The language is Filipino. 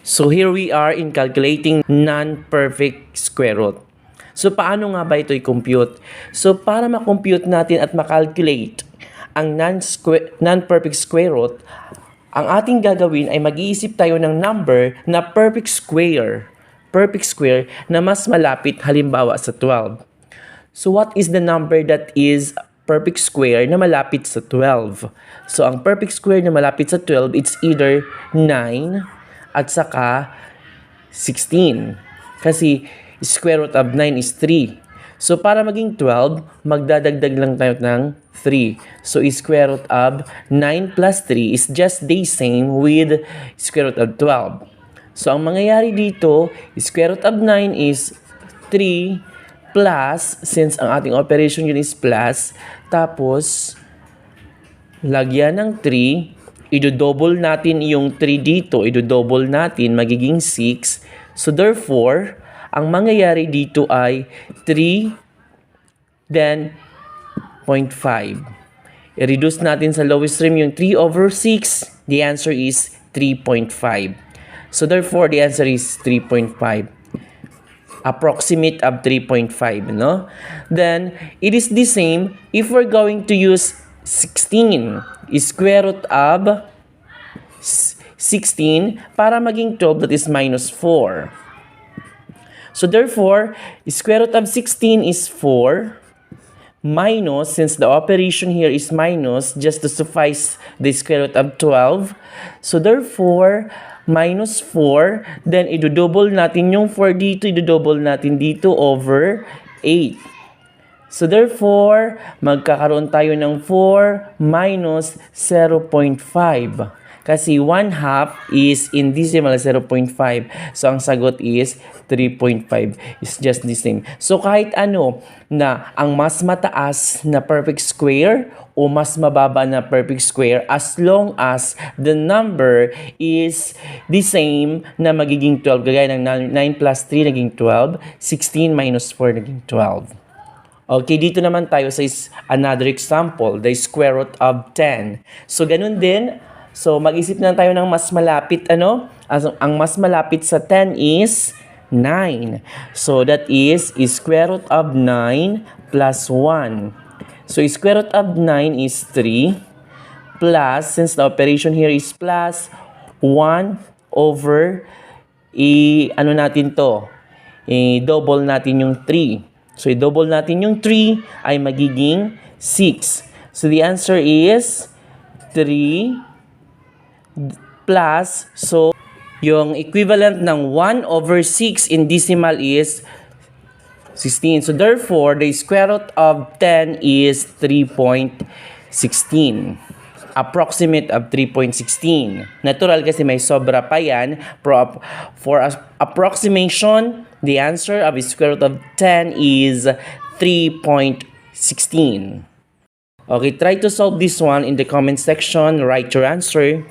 So here we are in calculating non-perfect square root. So paano nga ba ito i-compute? So para ma-compute natin at ma-calculate ang non-perfect square root, ang ating gagawin ay mag-iisip tayo ng number na perfect square na mas malapit halimbawa sa 12. So what is the number that is perfect square na malapit sa 12? So ang perfect square na malapit sa 12, it's either 9 at saka 16. Kasi square root of 9 is 3. So para maging 12, magdadagdag lang tayo ng 3. So square root of 9 plus 3 is just the same with square root of 12. So ang mangyayari dito, square root of 9 is 3 plus, since ang ating operation yun is plus, tapos lagyan ng 3, i-double natin yung 3 dito, i-double natin, magiging 6. So therefore, ang mangyayari dito ay 3, then 0.5. I-reduce natin sa lowest term yung 3 over 6. The answer is 3.5. So therefore, the answer is 3.5. Approximate of 3.5, no? Then, it is the same if we're going to use 16. Square root of 16 para maging 12, that is minus 4. So therefore, square root of 16 is 4 minus, since the operation here is minus, just to suffice the square root of 12. So therefore, minus 4, then i-double natin yung 4 dito, i-double natin dito over 8. So therefore, magkakaroon tayo ng 4 minus 0.5. Kasi 1/2 is in decimal 0.5. So ang sagot is 3.5. It's just the same. So kahit ano na ang mas mataas na perfect square o mas mababa na perfect square, as long as the number is the same na magiging 12. Gaya ng 9 plus 3 naging 12, 16 minus 4 naging 12. Okay, dito naman tayo sa another example, the square root of 10. So ganun din. So, mag-isip na tayo ng mas malapit, ano? Ang mas malapit sa 10 is 9. So, that is square root of 9 plus 1. So, square root of 9 is 3 plus, since the operation here is plus, 1 over, ano natin to? I-double natin yung 3. So, i-double natin yung 3 ay magiging 6. So, the answer is 3 plus, so yung equivalent ng 1 over 6 in decimal is 16. So therefore, the square root of 10 is 3.16. Approximate of 3.16. Natural kasi may sobra pa yan. For approximation, the answer of the square root of 10 is 3.16. Okay, try to solve this one in the comment section. Write your answer.